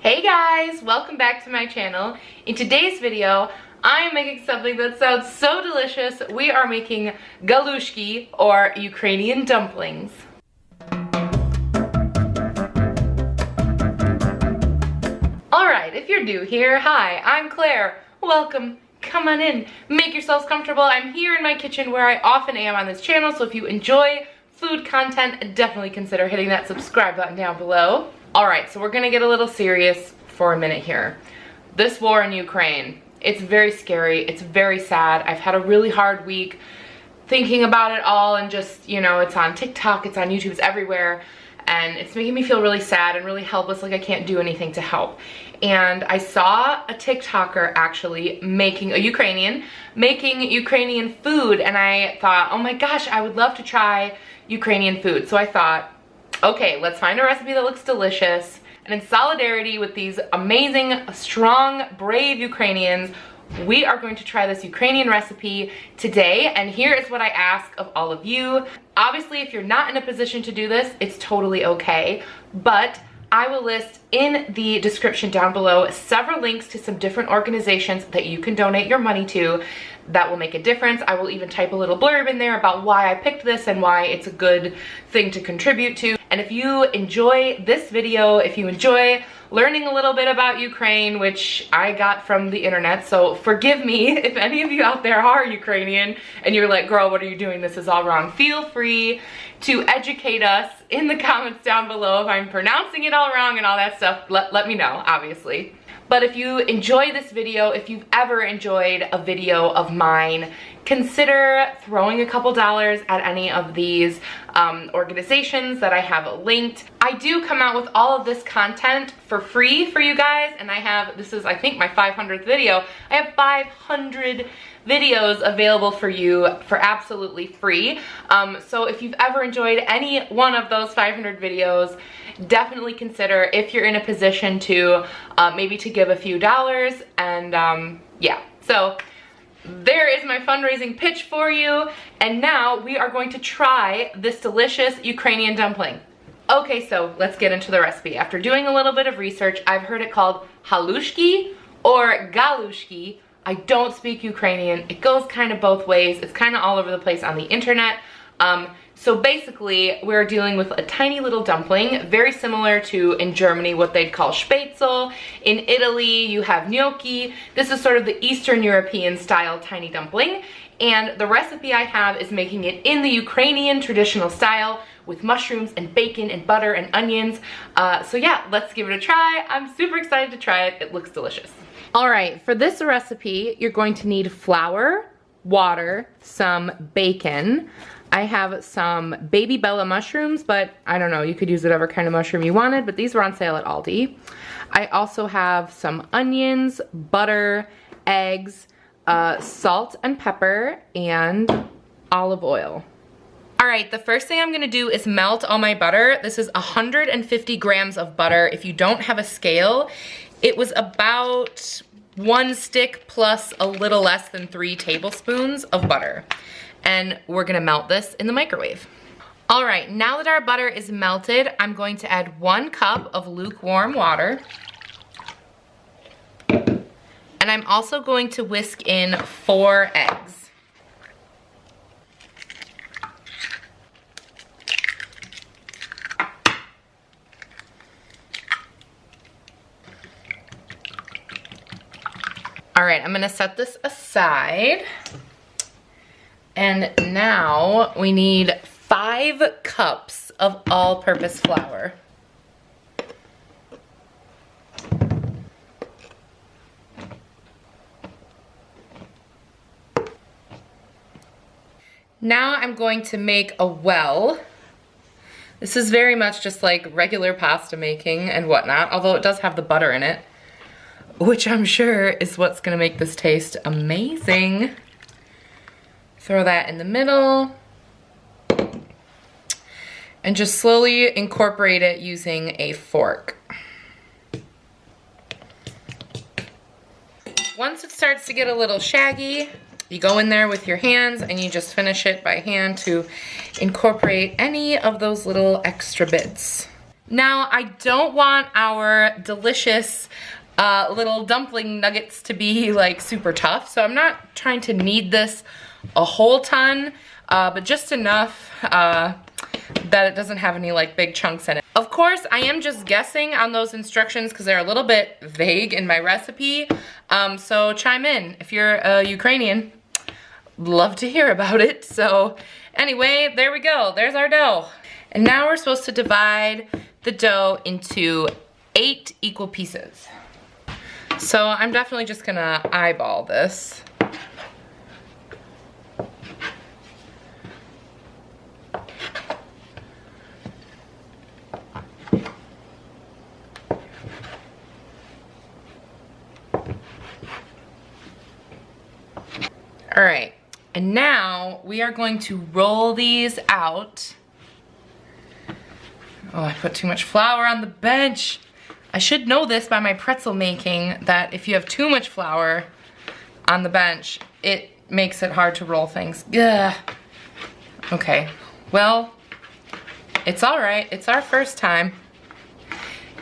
Hey guys, welcome back to my channel. In today's video, I am making something that sounds so delicious. We are making Galushki, or Ukrainian dumplings. Alright, if you're new here, hi, I'm Claire. Welcome. Come on in. Make yourselves comfortable. I'm here in my kitchen where I often am on this channel, so if you enjoy food content, definitely consider hitting that subscribe button down below. Alright, so we're gonna get a little serious for a minute here. This war in Ukraine, it's very scary, it's very sad. I've had a really hard week thinking about it all, and just, you know, it's on TikTok, it's on YouTube, it's everywhere, and it's making me feel really sad and really helpless, like I can't do anything to help. And I saw a TikToker actually making Ukrainian food, and I thought, oh my gosh, I would love to try Ukrainian food. So I thought, okay, let's find a recipe that looks delicious. And in solidarity with these amazing, strong, brave Ukrainians, we are going to try this Ukrainian recipe today. And here is what I ask of all of you. Obviously, if you're not in a position to do this, it's totally okay. But I will list in the description down below several links to some different organizations that you can donate your money to that will make a difference. I will even type a little blurb in there about why I picked this and why it's a good thing to contribute to. And if you enjoy this video, if you enjoy learning a little bit about Ukraine, which I got from the internet, so forgive me if any of you out there are Ukrainian and you're like, girl, what are you doing? This is all wrong. Feel free to educate us in the comments down below if I'm pronouncing it all wrong and all that stuff. Let me know, obviously. But if you enjoy this video, if you've ever enjoyed a video of mine, consider throwing a couple dollars at any of these organizations that I have linked. I do come out with all of this content for free for you guys, and this is I think my 500th video. I have 500 videos available for you for absolutely free. So if you've ever enjoyed any one of those 500 videos, definitely consider, if you're in a position to maybe to give a few dollars. And yeah, so there is my fundraising pitch for you. And now we are going to try this delicious Ukrainian dumpling. Okay, so let's get into the recipe. After doing a little bit of research, I've heard it called Halushki or Galushki. I don't speak Ukrainian. It goes kind of both ways. It's kind of all over the place on the internet. So basically, we're dealing with a tiny little dumpling, very similar to, in Germany, what they'd call spätzle. In Italy, you have gnocchi. This is sort of the Eastern European style tiny dumpling. And the recipe I have is making it in the Ukrainian traditional style with mushrooms and bacon and butter and onions. So yeah, let's give it a try. I'm super excited to try it. It looks delicious. All right, for this recipe, you're going to need flour, water, some bacon. I have some baby Bella mushrooms, but I don't know, you could use whatever kind of mushroom you wanted, but these were on sale at Aldi. I also have some onions, butter, eggs, salt and pepper, and olive oil. All right, the first thing I'm gonna do is melt all my butter. This is 150 grams of butter. If you don't have a scale, it was about 1 stick plus a little less than 3 tablespoons of butter. And we're gonna melt this in the microwave. All right, now that our butter is melted, I'm going to add 1 cup of lukewarm water. And I'm also going to whisk in 4 eggs. All right, I'm gonna set this aside. And now we need 5 cups of all-purpose flour. Now I'm going to make a well. This is very much just like regular pasta making and whatnot, although it does have the butter in it, which I'm sure is what's gonna make this taste amazing. Throw that in the middle and just slowly incorporate it using a fork. Once it starts to get a little shaggy, you go in there with your hands and you just finish it by hand to incorporate any of those little extra bits. Now, I don't want our delicious little dumpling nuggets to be like super tough, so I'm not trying to knead this a whole ton, but just enough that it doesn't have any like big chunks in it. Of course, I am just guessing on those instructions because they're a little bit vague in my recipe, so chime in if you're Ukrainian. Love to hear about it. So anyway, there we go. There's our dough. And now we're supposed to divide the dough into 8 equal pieces. So I'm definitely just gonna eyeball this. All right, and now we are going to roll these out. Oh, I put too much flour on the bench. I should know this by my pretzel making, that if you have too much flour on the bench, it makes it hard to roll things. Ugh. Okay, well, it's all right. It's our first time.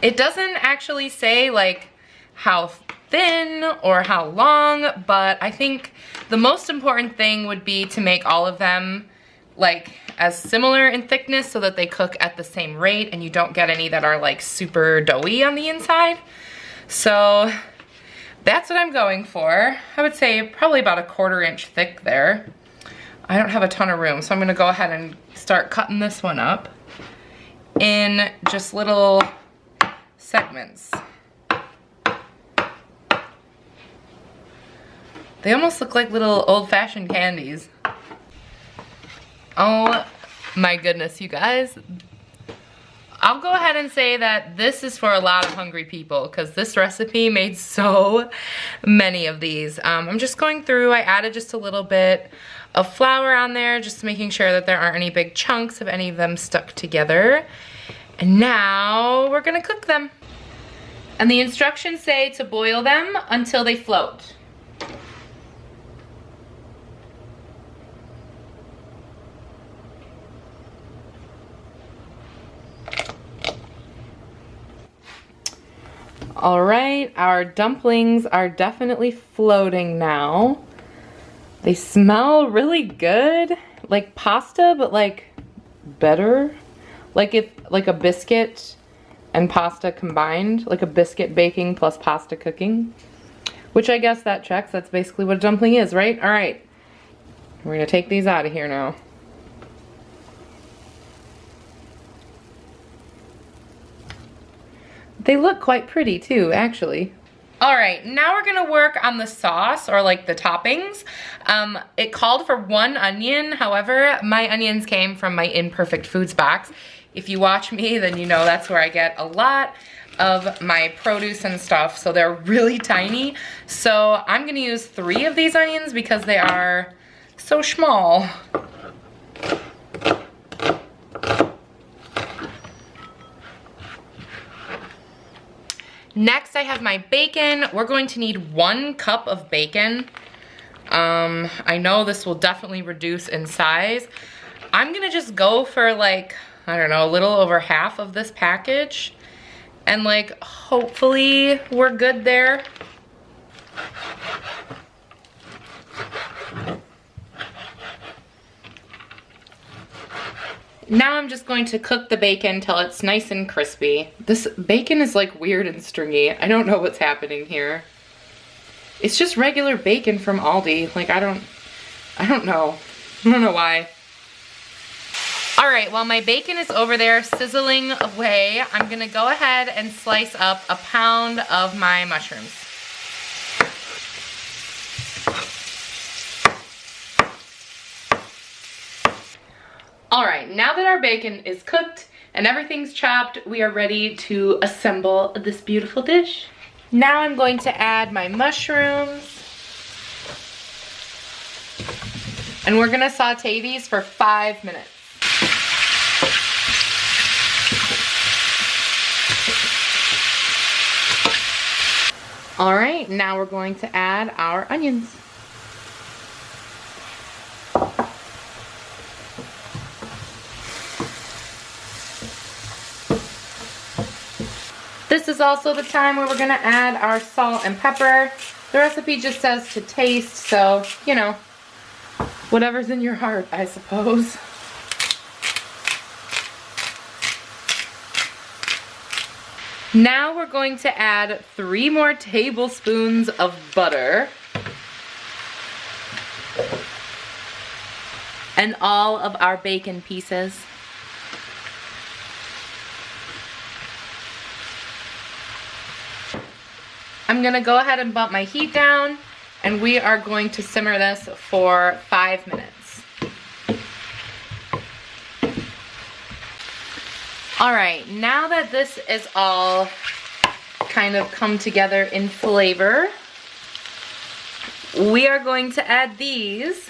It doesn't actually say like how thin or how long, but I think the most important thing would be to make all of them like as similar in thickness so that they cook at the same rate and you don't get any that are like super doughy on the inside. So that's what I'm going for. I would say probably about a 1/4 inch thick there. I don't have a ton of room, so I'm gonna go ahead and start cutting this one up in just little segments. They almost look like little old-fashioned candies. Oh my goodness, you guys. I'll go ahead and say that this is for a lot of hungry people because this recipe made so many of these. I'm just going through, I added just a little bit of flour on there, just making sure that there aren't any big chunks of any of them stuck together. And now we're gonna cook them. And the instructions say to boil them until they float. All right, our dumplings are definitely floating now. They smell really good, like pasta, but like better. Like if like a biscuit and pasta combined, like a biscuit baking plus pasta cooking, which I guess that checks. That's basically what a dumpling is, right? All right, we're gonna take these out of here now. They look quite pretty too, actually. All right, now we're gonna work on the sauce or like the toppings. It called for 1 onion. However, my onions came from my Imperfect Foods box. If you watch me, then you know that's where I get a lot of my produce and stuff. So they're really tiny. So I'm gonna use 3 of these onions because they are so small. Next, I have my bacon. We're going to need 1 cup of bacon. I know this will definitely reduce in size. I'm gonna just go for like, I don't know, a little over half of this package. And like, hopefully we're good there. Now I'm just going to cook the bacon till it's nice and crispy. This bacon is like weird and stringy. I don't know what's happening here. It's just regular bacon from Aldi. Like I don't know. I don't know why. All right, while my bacon is over there sizzling away, I'm gonna go ahead and slice up a pound of my mushrooms. All right, now that our bacon is cooked and everything's chopped, we are ready to assemble this beautiful dish. Now I'm going to add my mushrooms. And we're gonna saute these for 5 minutes. All right, now we're going to add our onions. this is also the time where we're gonna add our salt and pepper. The recipe just says to taste, so, you know, whatever's in your heart, I suppose. Now we're going to add 3 more tablespoons of butter. And all of our bacon pieces. I'm gonna go ahead and bump my heat down, and we are going to simmer this for 5 minutes. All right, now that this is all kind of come together in flavor, we are going to add these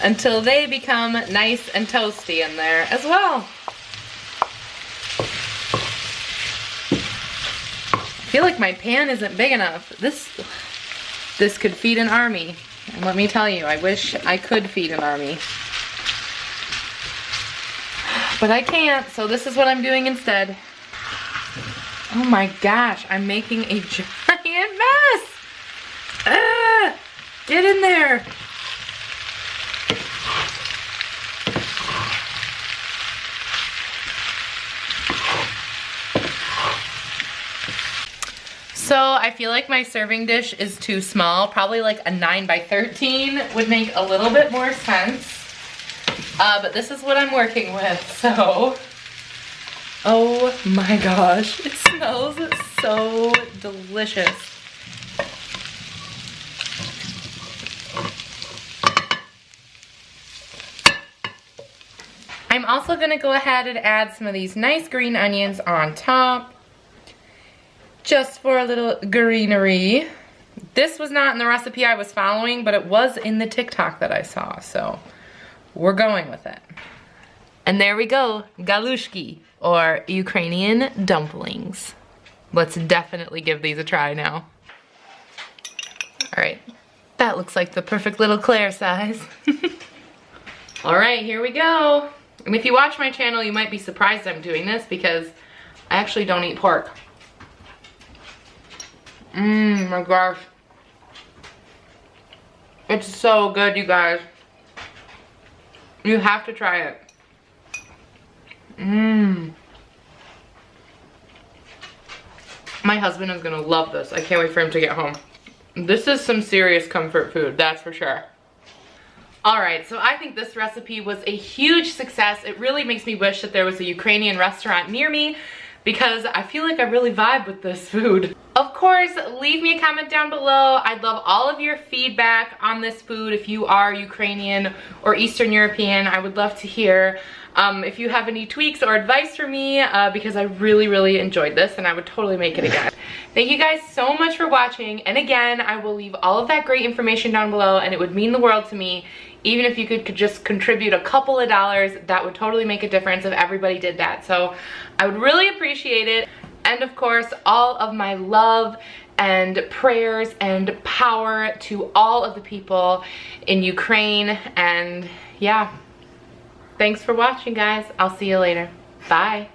until they become nice and toasty in there as well. I feel like my pan isn't big enough. This could feed an army. And let me tell you, I wish I could feed an army. But I can't, so this is what I'm doing instead. Oh my gosh, I'm making a giant mess! Ah, get in there! So I feel like my serving dish is too small. Probably like a 9 by 13 would make a little bit more sense. But this is what I'm working with, so. Oh my gosh, it smells so delicious. I'm also gonna go ahead and add some of these nice green onions on top, just for a little greenery. This was not in the recipe I was following, but it was in the TikTok that I saw, so we're going with it. And there we go, Galushki, or Ukrainian dumplings. Let's definitely give these a try now. All right, that looks like the perfect little Claire size. All right, here we go. And if you watch my channel, you might be surprised I'm doing this because I actually don't eat pork. My gosh. It's so good, you guys. You have to try it. My husband is gonna love this. I can't wait for him to get home. This is some serious comfort food, that's for sure. Alright, so I think this recipe was a huge success. It really makes me wish that there was a Ukrainian restaurant near me because I feel like I really vibe with this food. Of course, leave me a comment down below. I'd love all of your feedback on this food. If you are Ukrainian or Eastern European, I would love to hear if you have any tweaks or advice for me because I really enjoyed this and I would totally make it again. Thank you guys so much for watching, and again, I will leave all of that great information down below, and it would mean the world to me. Even if you could just contribute a couple of dollars, that would totally make a difference if everybody did that. So I would really appreciate it. And of course, all of my love and prayers and power to all of the people in Ukraine. And yeah, thanks for watching, guys. I'll see you later. Bye.